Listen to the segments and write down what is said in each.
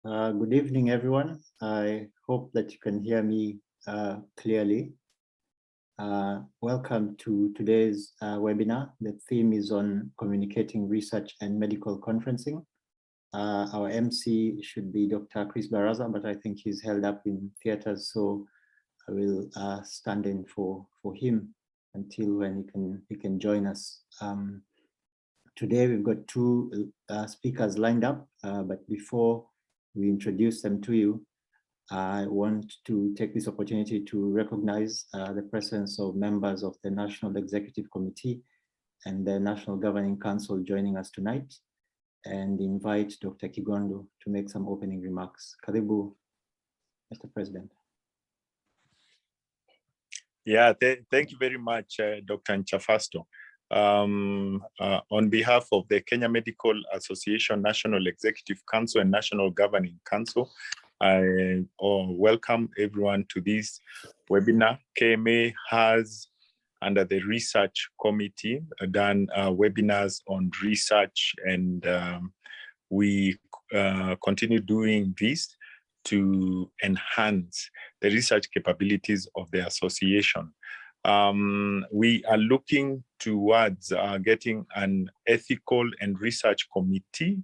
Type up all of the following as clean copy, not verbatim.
Good evening, everyone. I hope that you can hear me clearly. Welcome to today's webinar. The theme is on communicating research and medical conferencing. Our MC should be Dr. Chris Baraza, but I think he's held up in theaters, so I will stand in for him until when he can join us. Today we've got two speakers lined up, but before we introduce them to you, I want to take this opportunity to recognize the presence of members of the National Executive Committee and the National Governing Council joining us tonight, and invite Dr. Kigondo to make some opening remarks. Karibu, Mr. President. Yeah, thank you very much, Dr. Nchafasto. On behalf of the Kenya Medical Association, National Executive Council, and National Governing Council, I welcome everyone to this webinar. KMA has, under the research committee, done webinars on research, and we continue doing this to enhance the research capabilities of the association. We are looking towards getting an ethical and research committee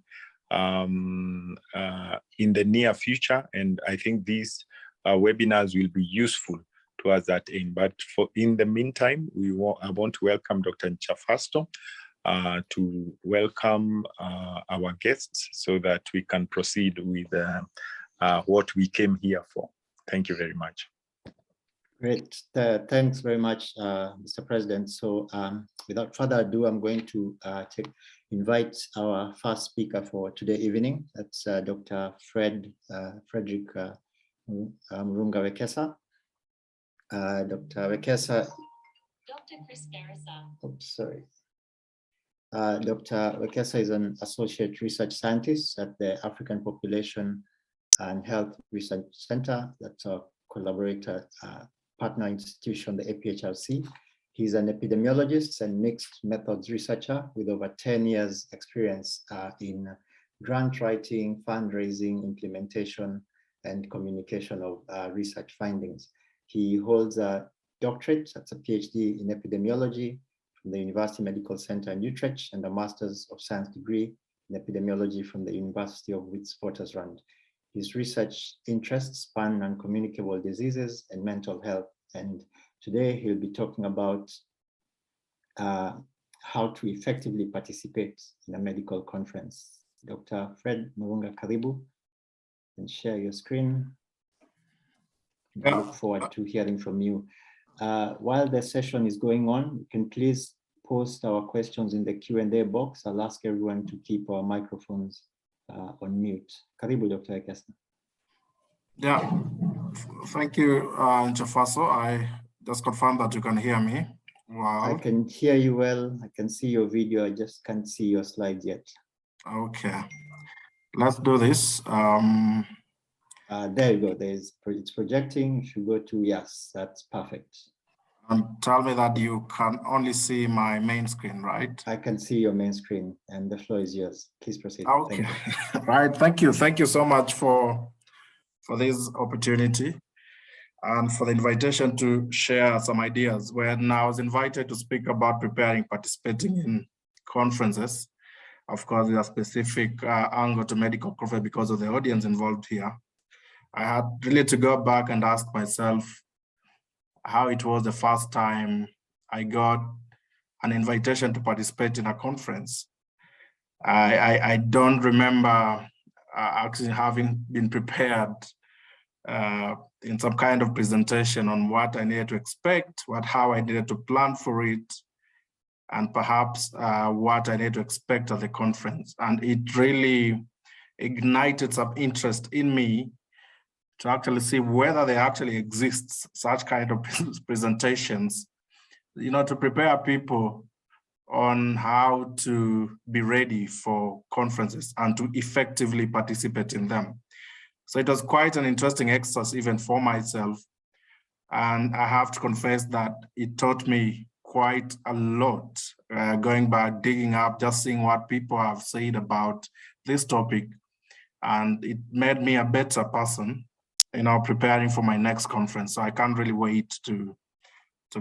in the near future, and I think these webinars will be useful towards that aim. But in the meantime, I want to welcome Dr. Nchafasto to welcome our guests so that we can proceed with what we came here for. Thank you very much. Great, thanks very much, Mr. President. So without further ado, I'm going to invite our first speaker for today evening. That's Dr. Frederick Murunga Wekesa. Dr. Wekesa. Dr. Chris Garrisa. Oops, sorry. Dr. Wekesa is an associate research scientist at the African Population and Health Research Center. That's a collaborator partner institution, the APHRC. He's an epidemiologist and mixed methods researcher with over 10 years experience in grant writing, fundraising, implementation, and communication of research findings. He holds a doctorate, that's a PhD in epidemiology from the University Medical Center in Utrecht, and a Master's of Science degree in epidemiology from the University of Witwatersrand. His research interests span non-communicable diseases and mental health. And today he'll be talking about how to effectively participate in a medical conference. Dr. Fred Murunga, karibu, and share your screen. I look forward to hearing from you. While the session is going on, you can please post our questions in the Q&A box. I'll ask everyone to keep our microphones on mute. Karibu, Dr. Wekesa. Yeah, thank you, Nchafasto. I just confirmed that you can hear me. Wow. I can hear you well. I can see your video. I just can't see your slides yet. Okay, let's do this. There you go. It's projecting. You should go to yes. That's perfect. And tell me that you can only see my main screen, right? I can see your main screen, and the floor is yours. Please proceed. Okay. Right. Thank you. Thank you so much for this opportunity and for the invitation to share some ideas. When I was invited to speak about participating in conferences, of course, with a specific angle to medical conference because of the audience involved here, I had really to go back and ask myself how it was the first time I got an invitation to participate in a conference. I don't remember actually having been prepared in some kind of presentation on what I needed to expect, how I needed to plan for it, and perhaps what I needed to expect at the conference. And it really ignited some interest in me to actually see whether there actually exists such kind of presentations, to prepare people on how to be ready for conferences and to effectively participate in them. So it was quite an interesting exercise even for myself. And I have to confess that it taught me quite a lot, going back, digging up, just seeing what people have said about this topic, and it made me a better person, preparing for my next conference. So I can't really wait to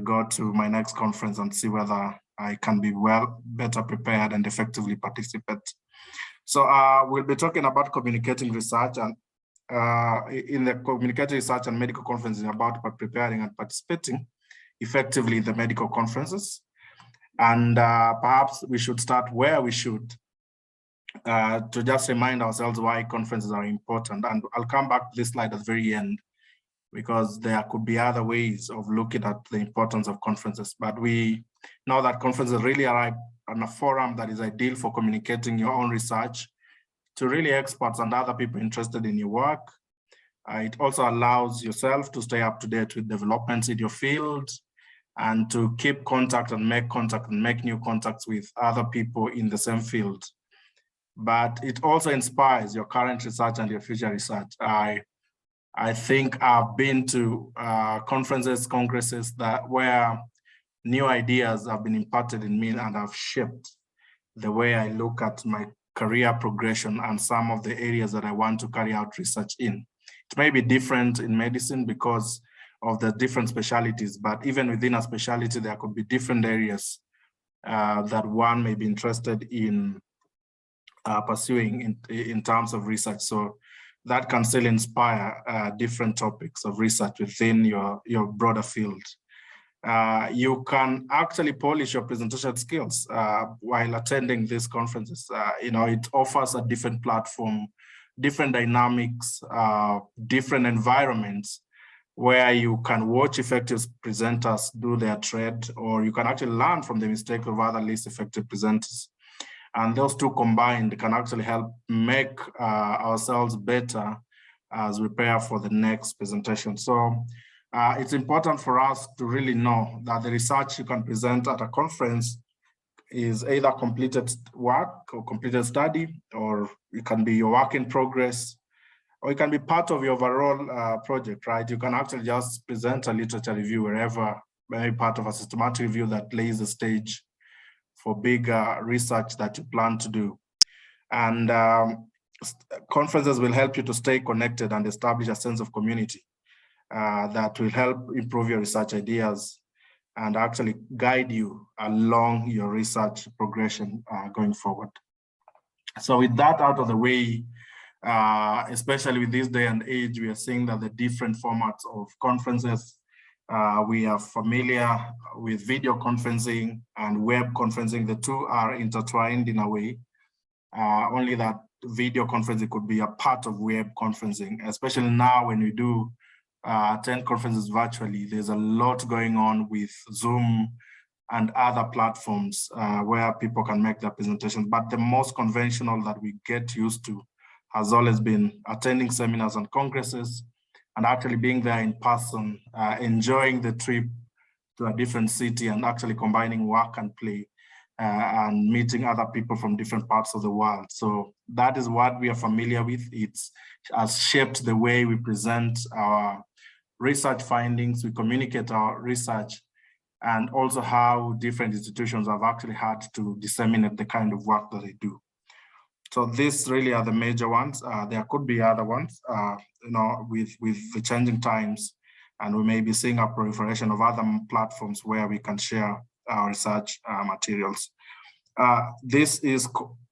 go to my next conference and see whether I can be better prepared and effectively participate. So we'll be talking about communicating research, and in the communicating research and medical conferences about preparing and participating effectively in the medical conferences. And perhaps we should start where we should to just remind ourselves why conferences are important. And I'll come back to this slide at the very end, because there could be other ways of looking at the importance of conferences. But we know that conferences really are on a forum that is ideal for communicating your own research to really experts and other people interested in your work. It also allows yourself to stay up to date with developments in your field and to keep contact and make new contacts with other people in the same field. But it also inspires your current research and your future research. I think I've been to conferences, congresses where new ideas have been imparted in me and have shaped the way I look at my career progression and some of the areas that I want to carry out research in. It may be different in medicine because of the different specialties, but even within a specialty, there could be different areas that one may be interested in pursuing in terms of research. So that can still inspire different topics of research within your broader field. You can actually polish your presentation skills while attending these conferences. It offers a different platform, different dynamics, different environments where you can watch effective presenters do their trade, or you can actually learn from the mistakes of other least effective presenters. And those two combined can actually help make ourselves better as we prepare for the next presentation. So it's important for us to really know that the research you can present at a conference is either completed work or completed study, or it can be your work in progress, or it can be part of your overall project, right? You can actually just present a literature review wherever, maybe part of a systematic review that lays the stage for bigger research that you plan to do. And conferences will help you to stay connected and establish a sense of community that will help improve your research ideas and actually guide you along your research progression going forward. So with that out of the way, especially with this day and age, we are seeing that the different formats of conferences, we are familiar with video conferencing and web conferencing. The two are intertwined in a way, only that video conferencing could be a part of web conferencing, especially now when we do attend conferences virtually. There's a lot going on with Zoom and other platforms where people can make their presentations. But the most conventional that we get used to has always been attending seminars and congresses and actually being there in person, enjoying the trip to a different city and actually combining work and play and meeting other people from different parts of the world. So that is what we are familiar with. It has shaped the way we present our research findings, we communicate our research, and also how different institutions have actually had to disseminate the kind of work that they do. So these really are the major ones. There could be other ones, with the changing times, and we may be seeing a proliferation of other platforms where we can share our research materials. This is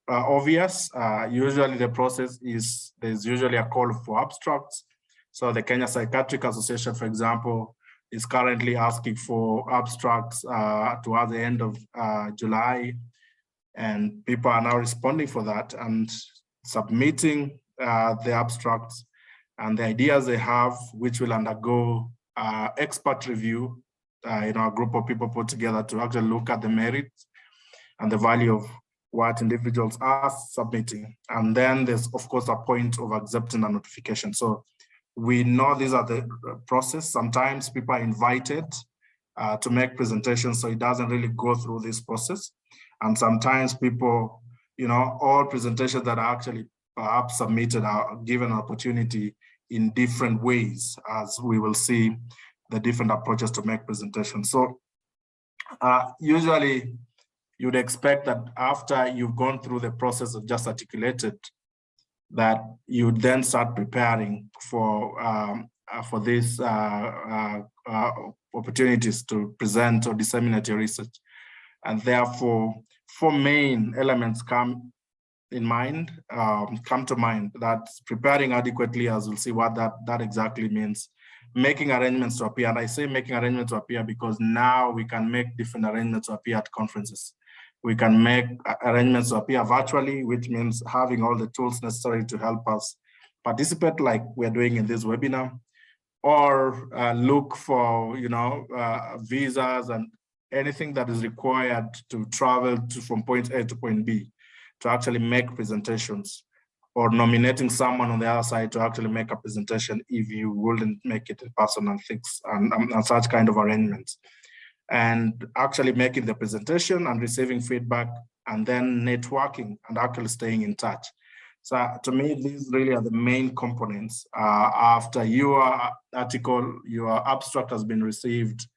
obvious. Usually the process is, there's usually a call for abstracts. So the Kenya Psychiatric Association, for example, is currently asking for abstracts towards the end of July. And people are now responding for that and submitting the abstracts and the ideas they have, which will undergo expert review. A group of people put together to actually look at the merits and the value of what individuals are submitting. And then there's, of course, a point of acceptance and notification. So we know these are the process. Sometimes people are invited to make presentations, so it doesn't really go through this process. And sometimes people, all presentations that are actually perhaps submitted are given an opportunity in different ways, as we will see the different approaches to make presentations. So usually you'd expect that after you've gone through the process of just articulated, that you then start preparing for these opportunities to present or disseminate your research. And therefore, 4 main elements come to mind. That's preparing adequately, as we'll see what that exactly means. Making arrangements to appear, and I say making arrangements to appear because now we can make different arrangements to appear at conferences. We can make arrangements to appear virtually, which means having all the tools necessary to help us participate, like we're doing in this webinar, or look for visas and anything that is required to travel from point A to point B to actually make presentations, or nominating someone on the other side to actually make a presentation if you wouldn't make it in person, and things and such kind of arrangements. And actually making the presentation and receiving feedback, and then networking and actually staying in touch. So to me, these really are the main components. After your article, your abstract has been received,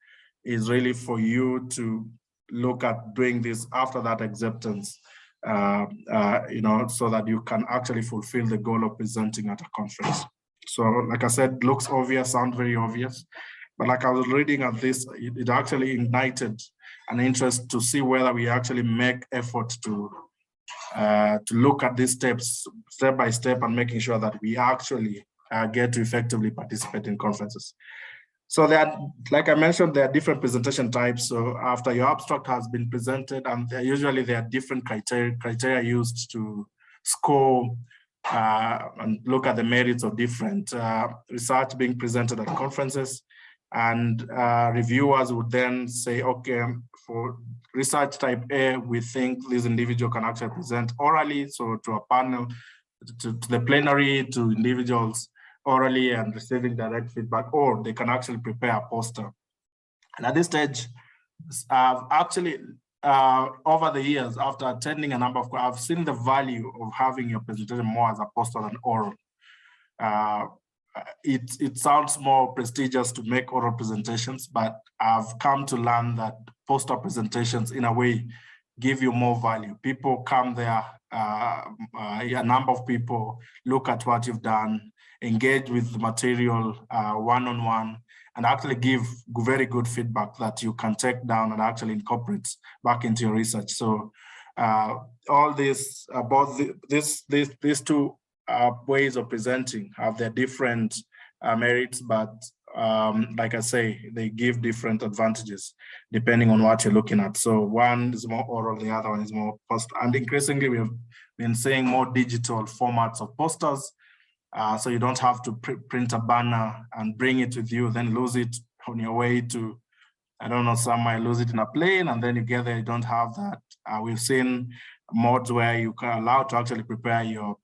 is really for you to look at doing this after that acceptance, so that you can actually fulfill the goal of presenting at a conference. So like I said, looks obvious, sounds very obvious, but like I was reading at this, it actually ignited an interest to see whether we actually make effort to look at these steps step by step, and making sure that we actually get to effectively participate in conferences. So there, like I mentioned, there are different presentation types. So after your abstract has been presented, and usually there are different criteria used to score and look at the merits of different research being presented at conferences. And reviewers would then say, okay, for research type A, we think this individual can actually present orally, so to a panel, to the plenary, to individuals orally and receiving direct feedback, or they can actually prepare a poster. And at this stage, I've actually, over the years, after attending a number of, I've seen the value of having your presentation more as a poster than oral. It sounds more prestigious to make oral presentations, but I've come to learn that poster presentations, in a way, give you more value. People come there, a number of people look at what you've done, engage with the material one-on-one, and actually give very good feedback that you can take down and actually incorporate back into your research. So all this, both these two ways of presenting have their different merits, but like I say, they give different advantages depending on what you're looking at. So one is more oral, the other one is more post. And increasingly, we have been seeing more digital formats of posters. So you don't have to print a banner and bring it with you, then lose it on your way to, I don't know, somewhere, lose it in a plane, and then you get there, you don't have that. We've seen modes where you can allow to actually prepare your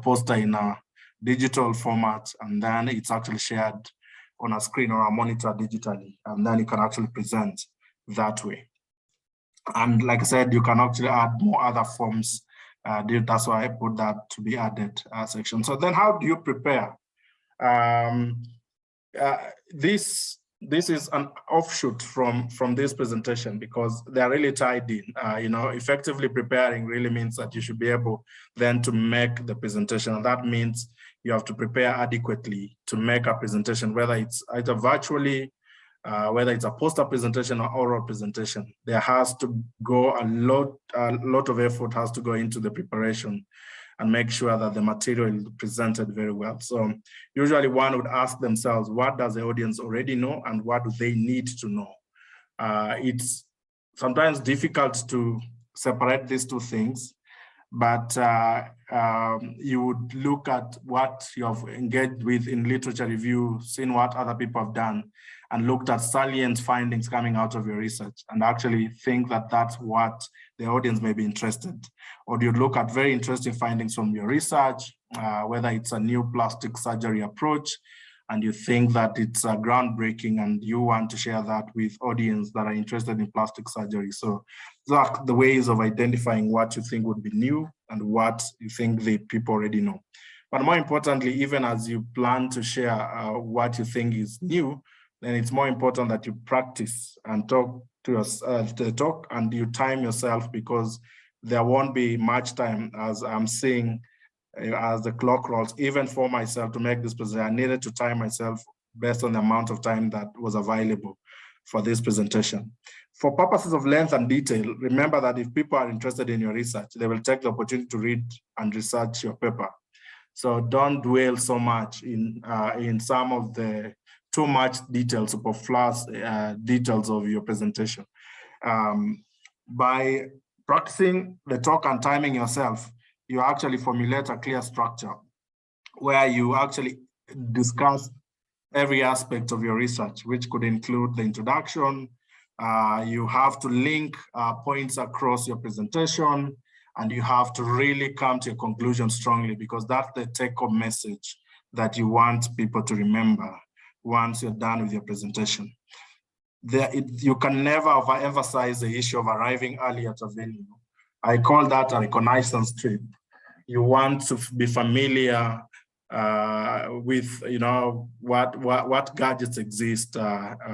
poster in a digital format, and then it's actually shared on a screen or a monitor digitally, and then you can actually present that way. And like I said, you can actually add more other forms. That's why I put that to be added section. So then how do you prepare? This is an offshoot from this presentation, because they're really tied in. Effectively preparing really means that you should be able then to make the presentation. And that means you have to prepare adequately to make a presentation, whether it's either virtually, whether it's a poster presentation or oral presentation. There has to go a lot of effort has to go into the preparation and make sure that the material is presented very well. So usually one would ask themselves, what does the audience already know and what do they need to know? It's sometimes difficult to separate these two things, but you would look at what you have engaged with in literature review, seen what other people have done, and looked at salient findings coming out of your research, and actually think that that's what the audience may be interested. Or do you look at very interesting findings from your research, whether it's a new plastic surgery approach, and you think that it's groundbreaking and you want to share that with audience that are interested in plastic surgery. So those are the ways of identifying what you think would be new and what you think the people already know. But more importantly, even as you plan to share what you think is new, then it's more important that you practice and talk to the talk, and you time yourself, because there won't be much time, as I'm seeing as the clock rolls, even for myself to make this presentation. I needed to time myself based on the amount of time that was available for this presentation. For purposes of length and detail, remember that if people are interested in your research, they will take the opportunity to read and research your paper. So don't dwell so much in some of the too much details, superfluous details of your presentation. By practicing the talk and timing yourself, you actually formulate a clear structure where you actually discuss every aspect of your research, which could include the introduction. You have to link points across your presentation, and you have to really come to a conclusion strongly, because that's the take-home message that you want people to remember once you're done with your presentation. You can never overemphasize the issue of arriving early at a venue. I call that a reconnaissance trip. You want to be familiar with, you know, what gadgets exist,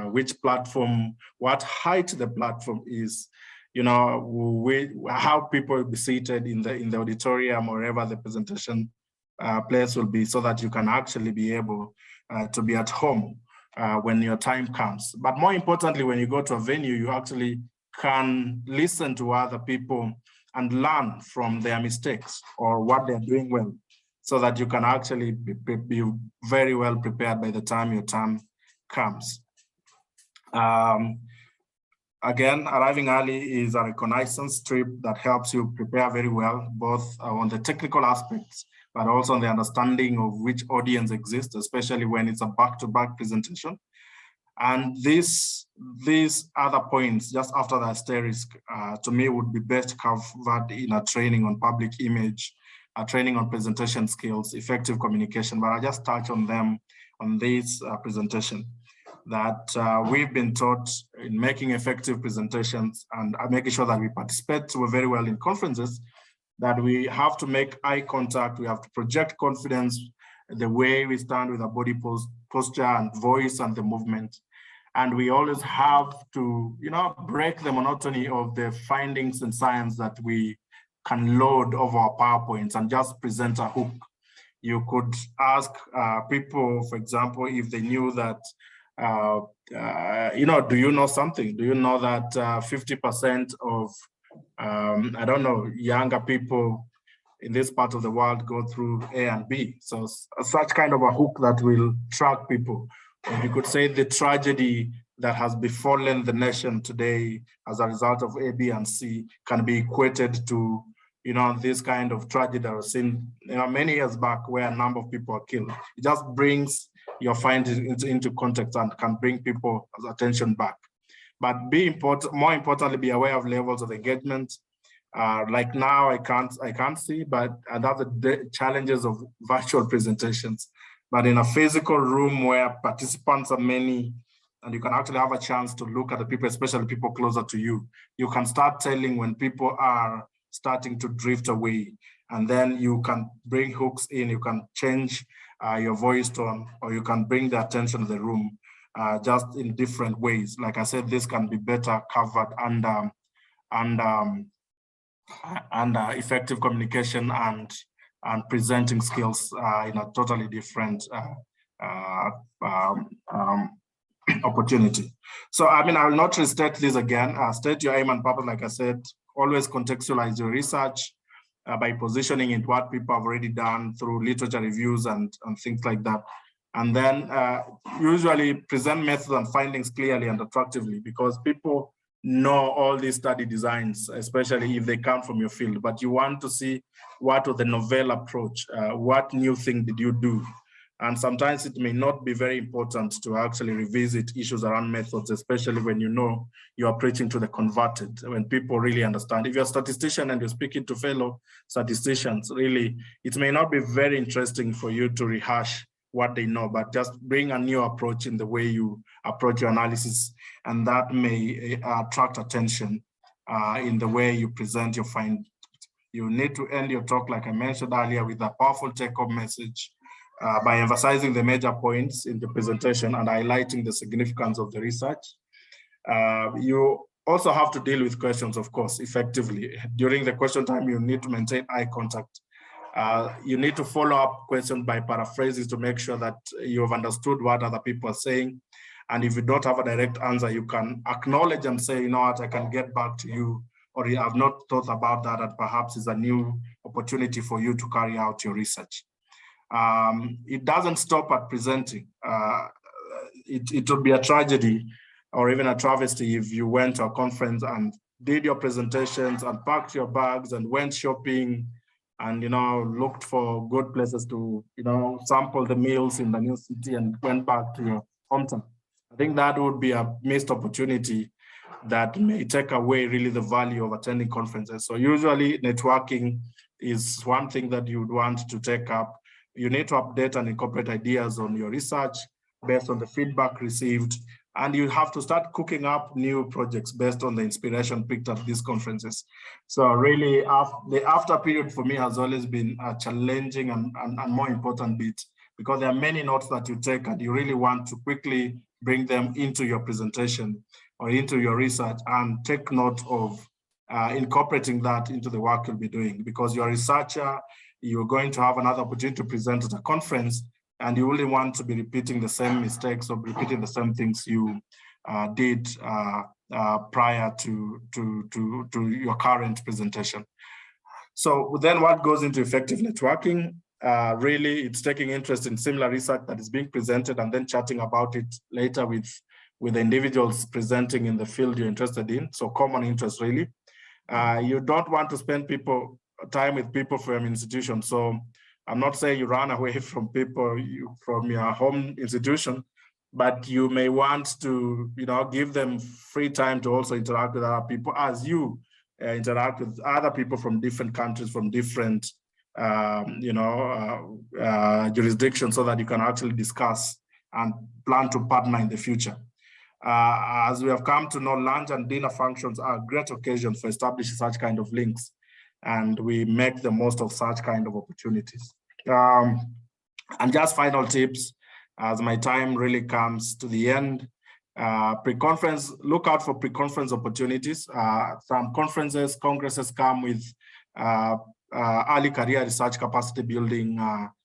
which platform, what height the platform is, you know, how people will be seated in the auditorium or wherever the presentation place will be, so that you can actually be able to be at home when your time comes. But more importantly, when you go to a venue, you actually can listen to other people and learn from their mistakes or what they're doing well, so that you can actually be very well prepared by the time your turn comes. Again, arriving early is a reconnaissance trip that helps you prepare very well, both on the technical aspects, but also on the understanding of which audience exists, especially when it's a back-to-back presentation. And these other points, just after the asterisk, to me would be best covered in a training on public image, a training on presentation skills, effective communication, but I just touch on them on this presentation. That we've been taught in making effective presentations and making sure that we participate very well in conferences, that we have to make eye contact, we have to project confidence, the way we stand with our body posture and voice and the movement. And we always have to, you know, break the monotony of the findings in science that we can load over our PowerPoints and just present a hook. You could ask people, for example, if they knew that, you know, do you know something? Do you know that 50% of, I don't know, younger people in this part of the world go through A and B? So such kind of a hook that will track people. Or you could say the tragedy that has befallen the nation today as a result of A, B, and C can be equated to, you know, this kind of tragedy that was seen, you know, many years back, where a number of people are killed. It just brings your findings into context and can bring people's attention back. But more importantly, be aware of levels of engagement. Like now, I can't see, but another challenges of virtual presentations. But in a physical room where participants are many, and you can actually have a chance to look at the people, especially people closer to you, you can start telling when people are starting to drift away. And then you can bring hooks in, you can change your voice tone, or you can bring the attention of the room just in different ways. Like I said, this can be better covered under effective communication and presenting skills in a totally different opportunity. So, I mean, I will not restate this again. State your aim and purpose, like I said. Always contextualize your research by positioning it what people have already done through literature reviews and things like that. And then usually present methods and findings clearly and attractively, because people know all these study designs, especially if they come from your field, but you want to see what was the novel approach, what new thing did you do? And sometimes it may not be very important to actually revisit issues around methods, especially when you know you are preaching to the converted, when people really understand. If you're a statistician and you're speaking to fellow statisticians, really, it may not be very interesting for you to rehash what they know, but just bring a new approach in the way you approach your analysis, and that may attract attention in the way you present your findings. You need to end your talk, like I mentioned earlier, with a powerful take-home message by emphasizing the major points in the presentation and highlighting the significance of the research. You also have to deal with questions, of course, effectively. During the question time, you need to maintain eye contact You need to follow up questions by paraphrases to make sure that you have understood what other people are saying. And if you don't have a direct answer, you can acknowledge and say, you know what, I can get back to you, or you have not thought about that, and perhaps it's a new opportunity for you to carry out your research. It doesn't stop at presenting. It would be a tragedy or even a travesty if you went to a conference and did your presentations and packed your bags and went shopping and, you know, looked for good places to, you know, sample the meals in the new city and went back to your hometown. I think that would be a missed opportunity that may take away really the value of attending conferences. So usually networking is one thing that you would want to take up. You need to update and incorporate ideas on your research based on the feedback received. And you have to start cooking up new projects based on the inspiration picked at these conferences. So really, the after period for me has always been a challenging and more important bit, because there are many notes that you take and you really want to quickly bring them into your presentation or into your research and take note of incorporating that into the work you'll be doing. Because you're a researcher, you're going to have another opportunity to present at a conference, and you really want to be repeating the same mistakes or repeating the same things you did prior to your current presentation. So then what goes into effective networking? Really, it's taking interest in similar research that is being presented and then chatting about it later with the individuals presenting in the field you're interested in. So common interest, really. You don't want to spend time with people from your institution. So I'm not saying you run away from people from your home institution, but you may want to, you know, give them free time to also interact with other people as you interact with other people from different countries, from different, jurisdictions, so that you can actually discuss and plan to partner in the future. As we have come to know, lunch and dinner functions are great occasions for establishing such kind of links, and we make the most of such kind of opportunities. And just final tips, as my time really comes to the end. Pre-conference, look out for pre-conference opportunities. Some congresses come with early career research capacity building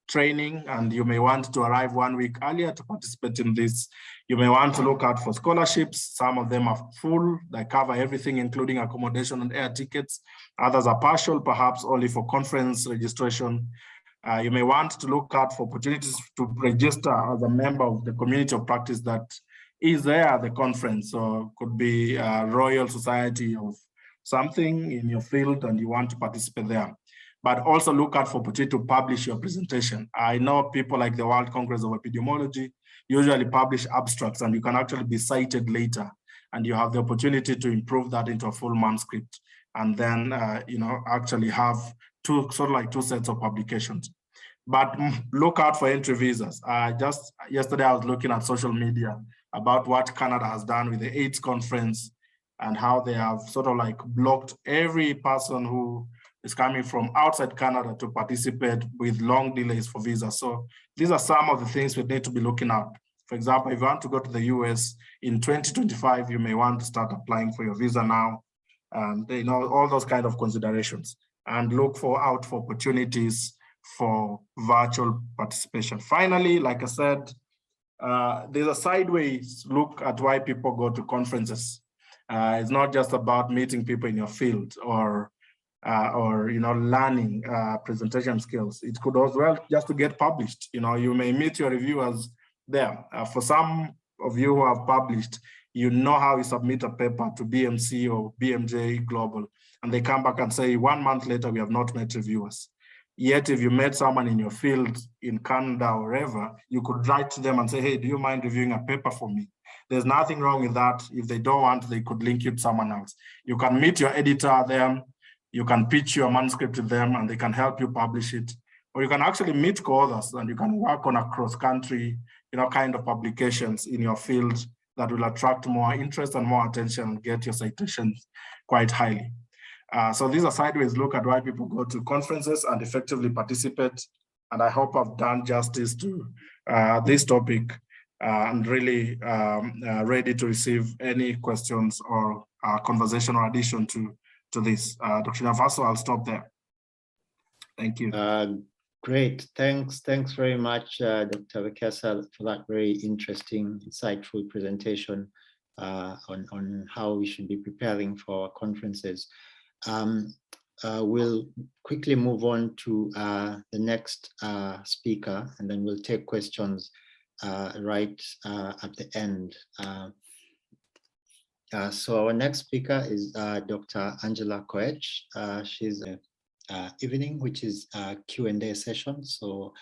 training, and you may want to arrive 1 week earlier to participate in this. You may want to look out for scholarships. Some of them are full, they cover everything, including accommodation and air tickets. Others are partial, perhaps only for conference registration. You may want to look out for opportunities to register as a member of the community of practice that is there at the conference. So could be a Royal Society of something in your field and you want to participate there. But also look out for opportunity to publish your presentation. I know people like the World Congress of Epidemiology usually publish abstracts, and you can actually be cited later, and you have the opportunity to improve that into a full manuscript, and then actually have two sets of publications. But look out for entry visas. Just yesterday I was looking at social media about what Canada has done with the AIDS conference and how they have blocked every person who is coming from outside Canada to participate with long delays for visas. So these are some of the things we need to be looking at. For example, if you want to go to the US in 2025, you may want to start applying for your visa now, and all those kind of considerations, and look out for opportunities for virtual participation. Finally, like I said, there's a sideways look at why people go to conferences. It's not just about meeting people in your field or learning presentation skills. It could as well just to get published. You may meet your reviewers there. For some of you who have published, you know how you submit a paper to BMC or BMJ Global, and they come back and say 1 month later, we have not met reviewers. Yet if you met someone in your field in Canada or wherever, you could write to them and say, hey, do you mind reviewing a paper for me? There's nothing wrong with that. If they don't want, they could link you to someone else. You can meet your editor there. You can pitch your manuscript to them and they can help you publish it. Or you can actually meet co-authors and you can work on a cross-country, kind of publications in your field that will attract more interest and more attention and get your citations quite highly. So these are sideways look at why people go to conferences and effectively participate. And I hope I've done justice to this topic and really ready to receive any questions or conversation or addition to this. Dr. Navaso, I'll stop there. Thank you. Great, thanks very much, Dr. Wekesa, for that very interesting, insightful presentation on how we should be preparing for conferences. We'll quickly move on to the next speaker, and then we'll take questions right at the end. So our next speaker is Dr. Angela Koech. She's evening, which is a Q&A session. So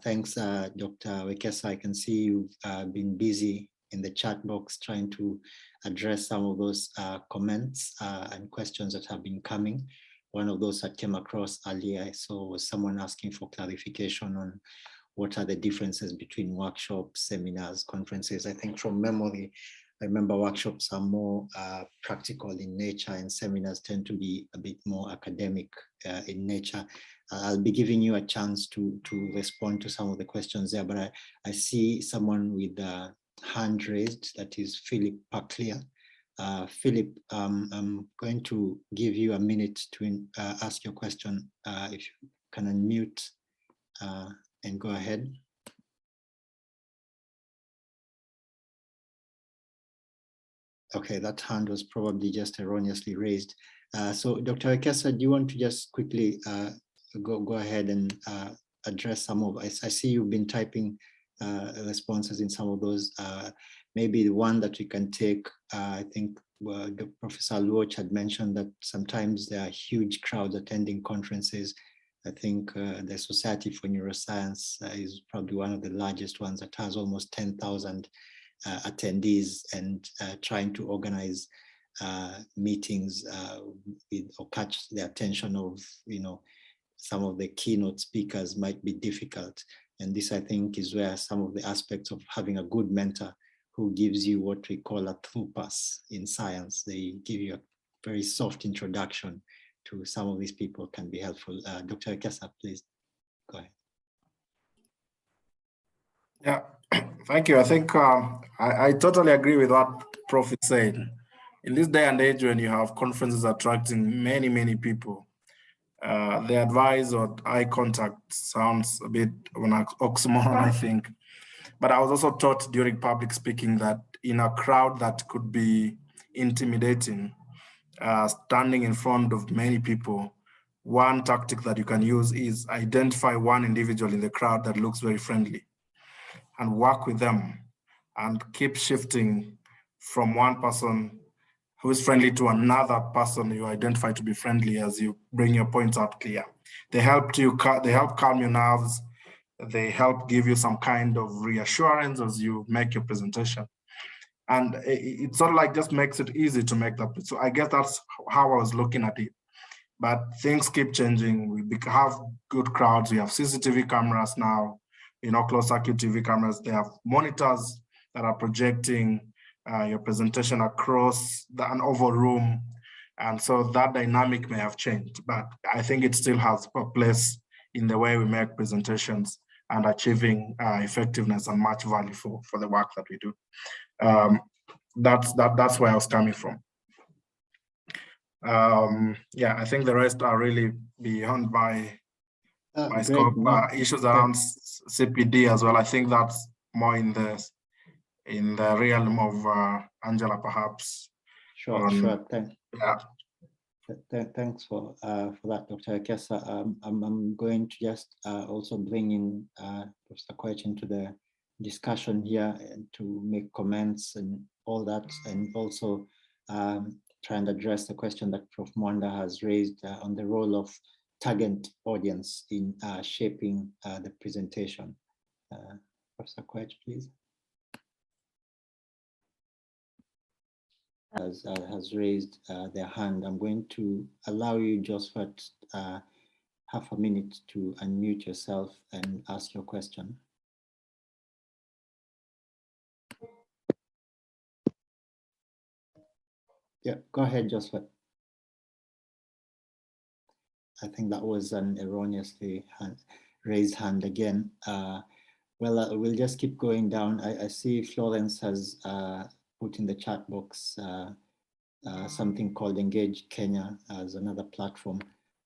thanks, Dr. Wekesa. I can see you've been busy in the chat box trying to address some of those comments and questions that have been coming. One of those that came across earlier, I saw was someone asking for clarification on what are the differences between workshops, seminars, conferences. I think from memory, I remember workshops are more practical in nature and seminars tend to be a bit more academic in nature. I'll be giving you a chance to respond to some of the questions there, but I see someone with a hand raised, that is Philip Paclia. Philip, I'm going to give you a minute to ask your question. If you can unmute and go ahead. Okay, that hand was probably just erroneously raised. So Dr. Wekesa, do you want to just quickly go ahead and address some of, I see you've been typing responses in some of those. Maybe the one that we can take, I think Professor Luoch had mentioned that sometimes there are huge crowds attending conferences. I think the Society for Neuroscience is probably one of the largest ones that has almost 10,000 attendees, and trying to organize meetings or catch the attention of, some of the keynote speakers might be difficult. And this, I think, is where some of the aspects of having a good mentor who gives you what we call a through pass in science. They give you a very soft introduction to some of these people can be helpful. Dr. Wekesa, please go ahead. Yeah, thank you. I think I totally agree with what Prof is saying. In this day and age, when you have conferences attracting many people, the advice or eye contact sounds a bit of an oxymoron, I think. But I was also taught during public speaking that in a crowd that could be intimidating, standing in front of many people, one tactic that you can use is identify one individual in the crowd that looks very friendly and work with them and keep shifting from one person who is friendly to another person you identify to be friendly as you bring your points out clear. They help calm your nerves. They help give you some kind of reassurance as you make your presentation. And it sort of like just makes it easy to make that. So I guess that's how I was looking at it. But things keep changing. We have good crowds. We have CCTV cameras now, closed circuit TV cameras. They have monitors that are projecting your presentation across an oval room. And so that dynamic may have changed, but I think it still has a place in the way we make presentations and achieving effectiveness and much value for the work that we do. That's where I was coming from. Yeah, I think the rest are really beyond my scope. Issues around CPD as well. I think that's more in the realm of Angela, perhaps. Sure. Thanks for that, Dr. Wekesa. I'm going to just also bring in Professor Koech into the discussion here and to make comments and all that, and also try and address the question that Prof. Mwanda has raised on the role of target audience in shaping the presentation. Professor Koech, please. Has raised their hand. I'm going to allow you just for half a minute to unmute yourself and ask your question. Yeah, go ahead, Joseph. I think that was an erroneously raised hand again. Well, we'll just keep going down. I see Florence has put in the chat box something called Engage Kenya as another platform.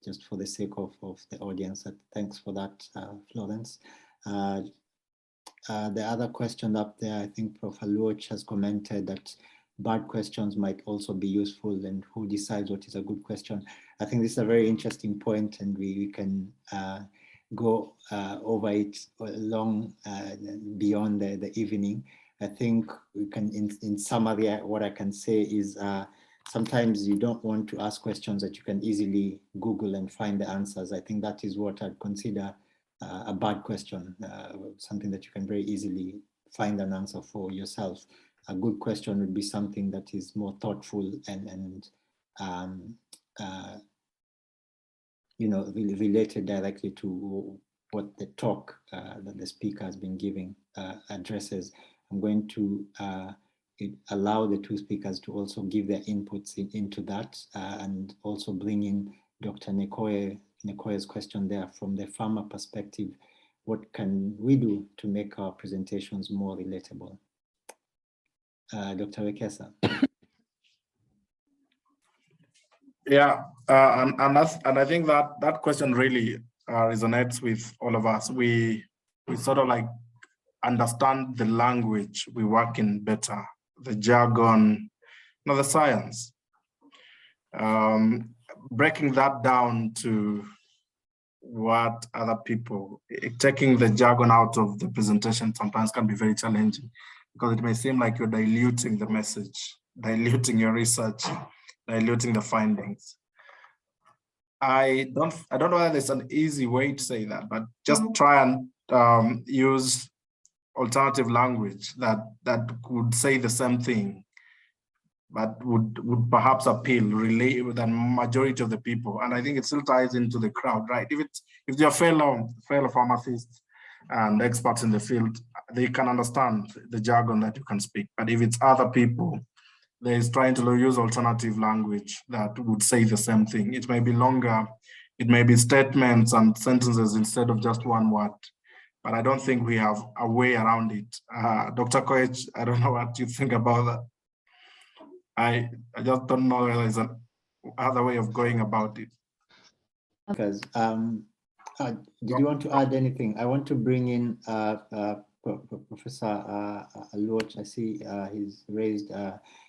just for the sake of the audience. Thanks for that, Florence. The other question up there, I think Prof. Aluoch has commented that bad questions might also be useful, and who decides what is a good question. I think this is a very interesting point, and we can go over it long beyond the evening. I think we can, in summary, what I can say is sometimes you don't want to ask questions that you can easily Google and find the answers. I think that is what I'd consider a bad question, something that you can very easily find an answer for yourself. A good question would be something that is more thoughtful and you know, related directly to what the talk that the speaker has been giving addresses. I'm going to allow the two speakers to also give their inputs into that and also bring in Dr. Nekoye's question there from the farmer perspective. What can we do to make our presentations more relatable? Dr. Wekesa. Yeah, and I think that question really resonates with all of us. We sort of like understand the language we work in better, the jargon, not the science. Breaking that down to what other people, taking the jargon out of the presentation sometimes can be very challenging, because it may seem like you're diluting the message, diluting your research, diluting the findings. I don't know whether there's an easy way to say that, but just try and use alternative language that could say the same thing, but would perhaps appeal, relate with the majority of the people. And I think it still ties into the crowd, right? If they're fellow pharmacists and experts in the field, they can understand the jargon that you can speak. But if it's other people, there's trying to use alternative language that would say the same thing. It may be longer, it may be statements and sentences instead of just one word. But I don't think we have a way around it. Dr. Koech, I don't know what you think about that. I just don't know whether there's another way of going about it. Because did you want to add anything? I want to bring in Professor Aluoch. I see he's raised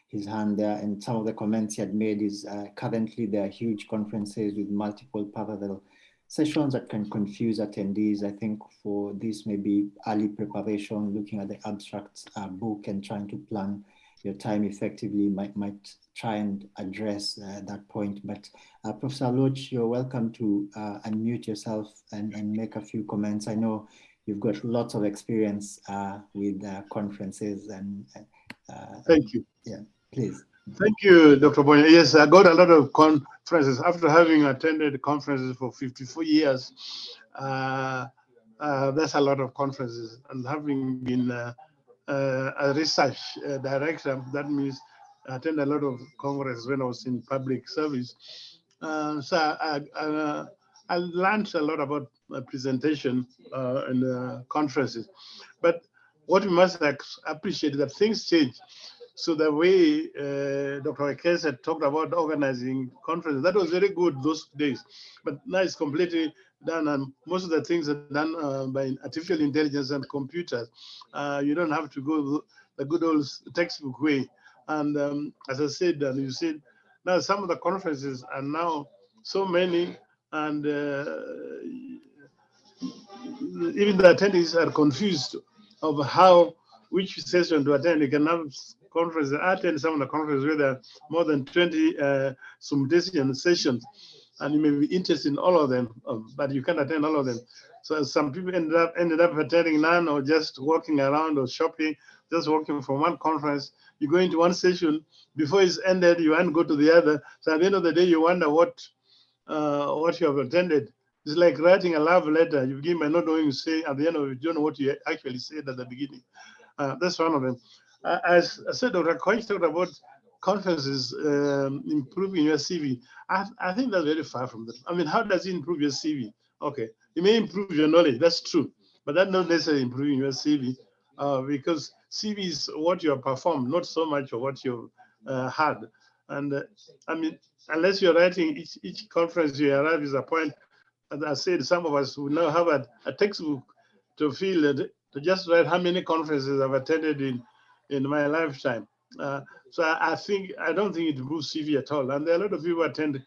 his hand there, and some of the comments he had made is currently there are huge conferences with multiple parallel sessions that can confuse attendees. I think for this maybe early preparation, looking at the abstract book and trying to plan your time effectively might try and address that point. But Professor Aluoch, you're welcome to unmute yourself and make a few comments. I know you've got lots of experience with conferences and thank you. Yeah, please. Thank you, Dr. Bonya. Yes, I got a lot of conferences after having attended conferences for 54 years. That's a lot of conferences, and having been a research director, that means I attend a lot of conferences when I was in public service. So I learned a lot about presentation and conferences. But what we must appreciate is that things change. So the way Dr. Wekesa had talked about organizing conferences, that was very good those days. But now it's completely done, and most of the things are done by artificial intelligence and computers. You don't have to go the good old textbook way. And as I said, and you said, now some of the conferences are now so many, and even the attendees are confused of which session to attend. You can have conferences. I attend some of the conferences where there are more than 20 simultaneous sessions, and you may be interested in all of them, but you can't attend all of them. So some people ended up attending none, or just walking around or shopping, just walking from one conference. You go into one session, before it's ended, you want to go to the other. So at the end of the day, you wonder what you have attended. It's like writing a love letter. You begin by not knowing you say, at the end of it, you don't know what you actually said at the beginning. That's one of them. As I said, Dr. Koech talked about conferences improving your CV. I think that's very far from that. I mean, how does it improve your CV? Okay, it may improve your knowledge, that's true, but that's not necessarily improving your CV because CV is what you have performed, not so much of what you've had. And I mean, unless you're writing each conference you arrive is a point. As I said, some of us will now have a textbook to fill it, to just write how many conferences I've attended in my lifetime. So I don't think it moves CV at all. And there are a lot of people who attend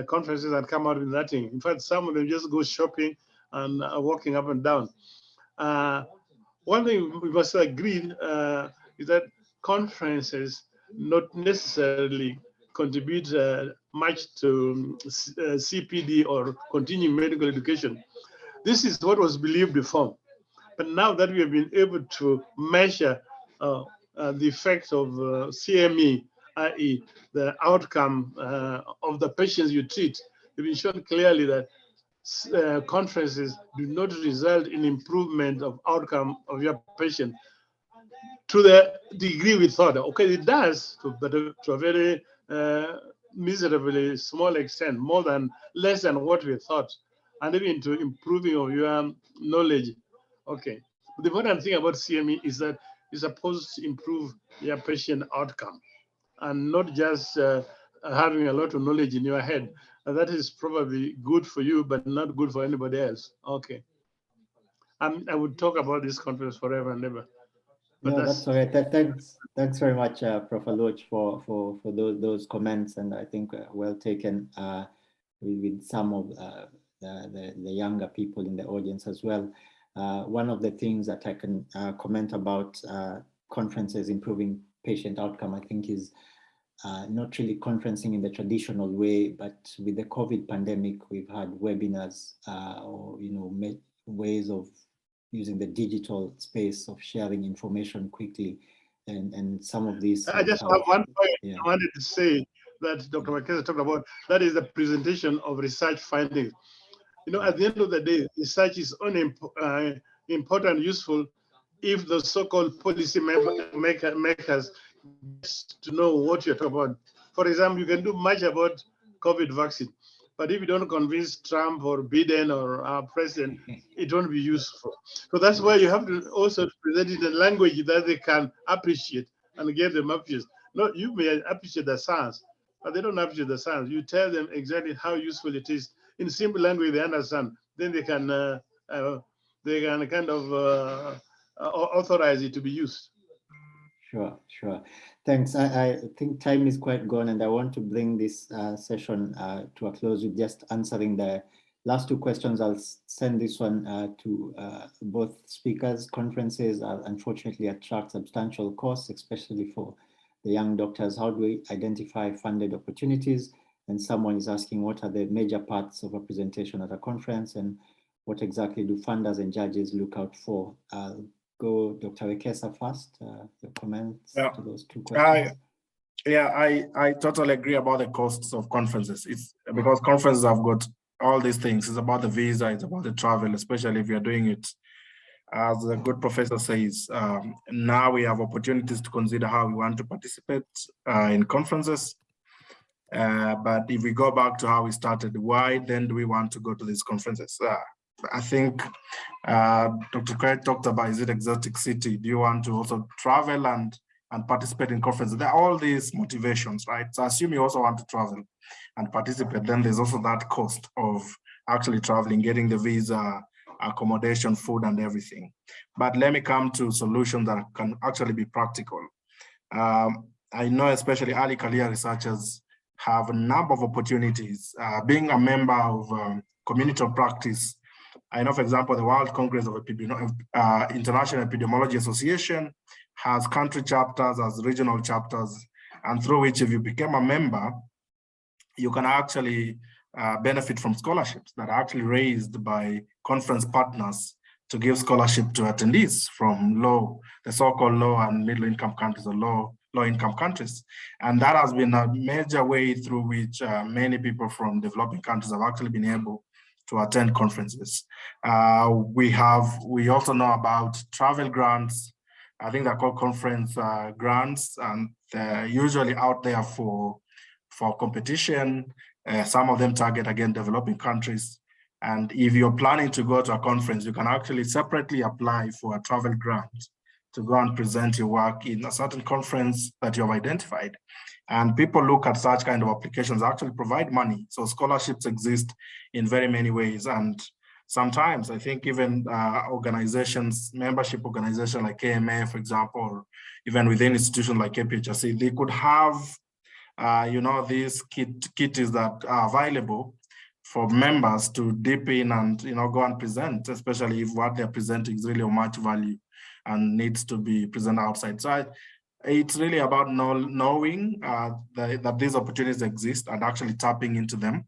conferences and come out with nothing. In fact, some of them just go shopping and walking up and down. One thing we must agree is that conferences not necessarily contribute much to CPD or continuing medical education. This is what was believed before. But now that we have been able to measure the effects of CME, i.e. the outcome of the patients you treat, it's been shown clearly that conferences do not result in improvement of outcome of your patient to the degree we thought. Okay, it does, but to a very miserably small extent, less than what we thought, and even to improving of your knowledge. Okay, the important thing about CME is that it's supposed to improve your patient outcome and not just having a lot of knowledge in your head. And that is probably good for you, but not good for anybody else. Okay. I would talk about this conference forever and ever. But no, that's all right. Thanks very much, Prof. Aloch, for those comments, and I think well taken with some of the younger people in the audience as well. One of the things that I can comment about conferences improving patient outcome, I think, is not really conferencing in the traditional way, but with the COVID pandemic, we've had webinars or ways of using the digital space of sharing information quickly, and some of these. I just have one point I wanted to say that Dr. Makeza talked about. That is the presentation of research findings. At the end of the day, research is only important, useful if the so-called policy makers get to know what you're talking about. For example, you can do much about COVID vaccine, but if you don't convince Trump or Biden or our president, it won't be useful. So that's why you have to also present it in language that they can appreciate and get them appreciated. No, you may appreciate the science, but they don't appreciate the science. You tell them exactly how useful it is in simple language they understand. Then they can kind of authorize it to be used. Sure. Thanks. I think time is quite gone, and I want to bring this session to a close with just answering the last two questions. I'll send this one to both speakers. Conferences unfortunately attract substantial costs, especially for the young doctors. How do we identify funded opportunities? And someone is asking, what are the major parts of a presentation at a conference, and what exactly do funders and judges look out for? Go Dr. Wekesa first, your comments to those two questions. I totally agree about the costs of conferences. It's because conferences have got all these things. It's about the visa, it's about the travel, especially if you're doing it. As a good professor says, now we have opportunities to consider how we want to participate in conferences. But if we go back to how we started, why then do we want to go to these conferences? I think Dr. Craig talked about, is it exotic city? Do you want to also travel and participate in conferences? There are all these motivations, right? So assume you also want to travel and participate, then there's also that cost of actually traveling, getting the visa, accommodation, food, and everything. But let me come to solutions that can actually be practical. I know especially early career researchers have a number of opportunities. Being a member of community of practice, I know, for example, the World Congress of International Epidemiology Association has country chapters, has regional chapters, and through which, if you become a member, you can actually benefit from scholarships that are actually raised by conference partners to give scholarship to attendees from the so-called low and middle income countries or low income countries. And that has been a major way through which many people from developing countries have actually been able to attend conferences. We also know about travel grants. I think they're called conference grants, and they're usually out there for competition. Some of them target, again, developing countries. And if you're planning to go to a conference, you can actually separately apply for a travel grant to go and present your work in a certain conference that you have identified. And people look at such kind of applications, actually provide money. So scholarships exist in very many ways. And sometimes I think even organizations, membership organizations like AMA, for example, or even within institutions like APHRC, they could have, these kitties that are available for members to dip in and, go and present, especially if what they're presenting is really of much value and needs to be presented outside. So it's really about knowing that these opportunities exist and actually tapping into them.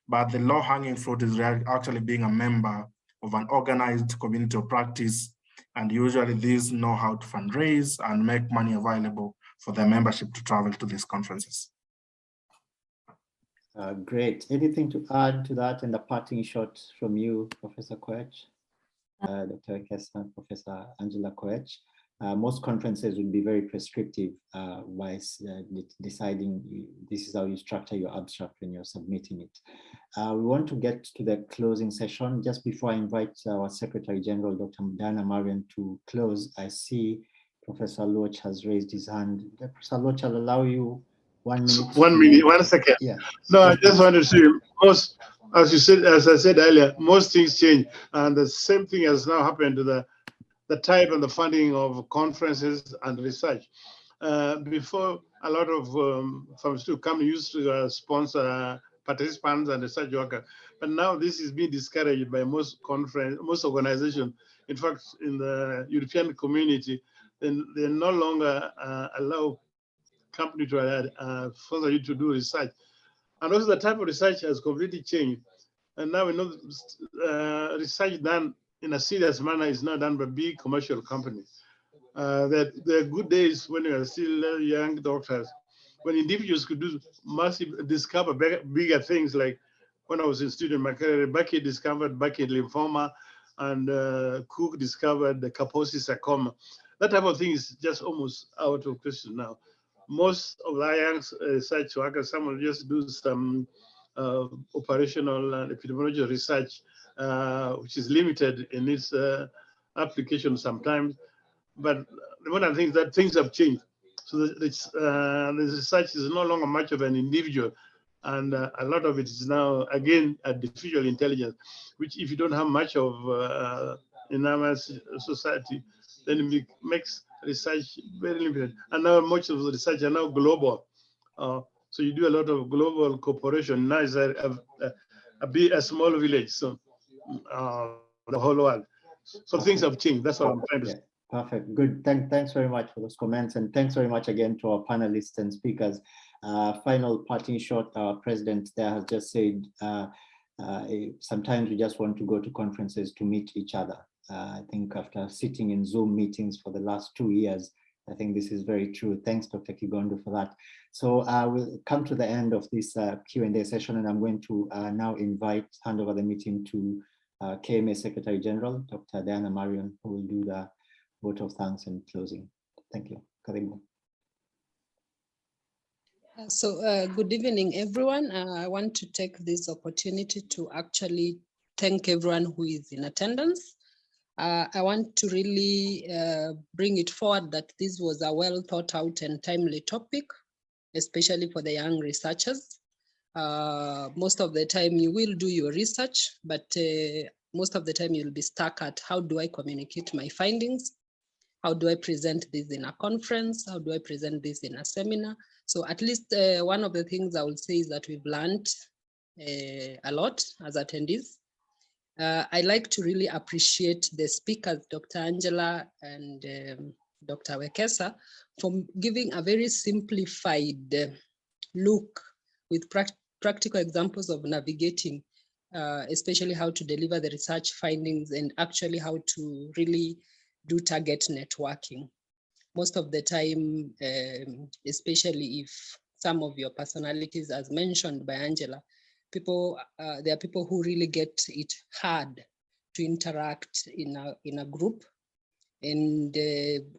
But the low-hanging fruit is actually being a member of an organized community of practice. And usually these know how to fundraise and make money available for their membership to travel to these conferences. Great. Anything to add to that, and a parting shot from you, Professor Koech, Dr. Wekesa, Professor Angela Koech? Most conferences would be very prescriptive by deciding this is how you structure your abstract when you're submitting it. We want to get to the closing session. Just before I invite our Secretary General, Dr. Diana Marion, to close, I see Professor Loach has raised his hand. Professor Loach, I'll allow you 1 minute. 1 minute, 1 second. Yeah. No, I just wanted to say, most, as I said earlier, most things change, and the same thing has now happened to the type and the funding of conferences and research. Before, a lot of pharmaceutical companies used to sponsor participants and research workers, but now this is being discouraged by most organizations. In fact, in the European community, they no longer allow company to sponsor you to do research. And also the type of research has completely changed. And now we know research done in a serious manner is not done by big commercial companies. There are good days when we are still young doctors, when individuals could do discover bigger things, like when I was in student my career, Bucky discovered Bucky lymphoma, and Cook discovered the Kaposi sarcoma. That type of thing is just almost out of question now. Most of the young research workers, some will just do some operational and epidemiological research, which is limited in its application sometimes. But one of the things that things have changed. So the research is no longer much of an individual, and a lot of it is now, again, artificial intelligence, which if you don't have much of in our society, then it makes research very limited. And now much of the research are now global. So you do a lot of global cooperation. Now it's a small village, so the whole world. So things have changed. That's what I'm trying to say. Perfect. Good. Thanks very much for those comments, and thanks very much again to our panelists and speakers. Final parting shot. Our president there has just said, sometimes we just want to go to conferences to meet each other. I think after sitting in Zoom meetings for the last 2 years, I think this is very true. Thanks, Dr. Kigondo, for that. So we'll come to the end of this Q&A session, and I'm going to now hand over the meeting to KMA Secretary General, Dr. Diana Marion, who will do the vote of thanks and closing. Thank you. Karibu. So good evening, everyone. I want to take this opportunity to actually thank everyone who is in attendance. I want to really bring it forward that this was a well thought out and timely topic, especially for the young researchers. Most of the time you will do your research, but most of the time you'll be stuck at how do I communicate my findings? How do I present this in a conference? How do I present this in a seminar? So at least one of the things I would say is that we've learned a lot as attendees. I like to really appreciate the speakers, Dr. Angela and Dr. Wekesa, for giving a very simplified look with practical examples of navigating, especially how to deliver the research findings and actually how to really do target networking. Most of the time, especially if some of your personalities, as mentioned by Angela, there are people who really get it hard to interact in a group. And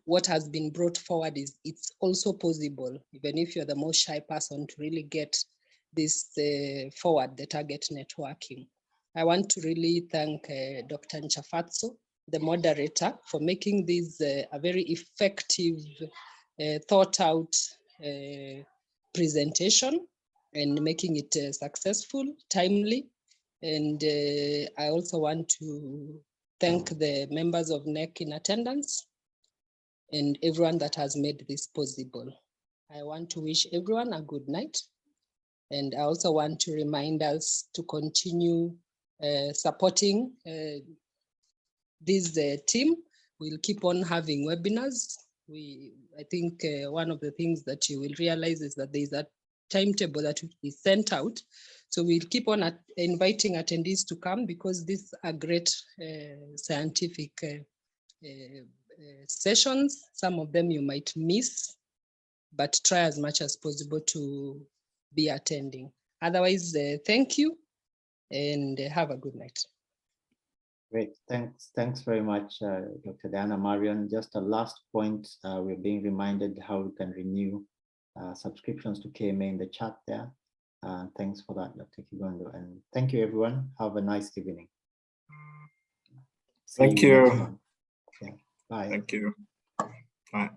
what has been brought forward is it's also possible, even if you're the most shy person, to really get this forward, the target networking. I want to really thank Dr. Nchafatso the moderator, for making this a very effective, thought out presentation and making it successful, timely. And I also want to thank the members of NEC in attendance and everyone that has made this possible. I want to wish everyone a good night. And I also want to remind us to continue supporting this team. We'll keep on having webinars. I think one of the things that you will realize is that there's a timetable that is sent out. So we'll keep on inviting attendees to come, because these are great scientific sessions. Some of them you might miss, but try as much as possible to be attending. Otherwise, thank you and have a good night. Great, thanks very much, Dr. Diana Marion. Just a last point, we're being reminded how we can renew subscriptions to KMA in the chat there. Thanks for that, Dr. Kigondo, and thank you, everyone. Have a nice evening. Thank you. Yeah. Bye. Thank you. Bye.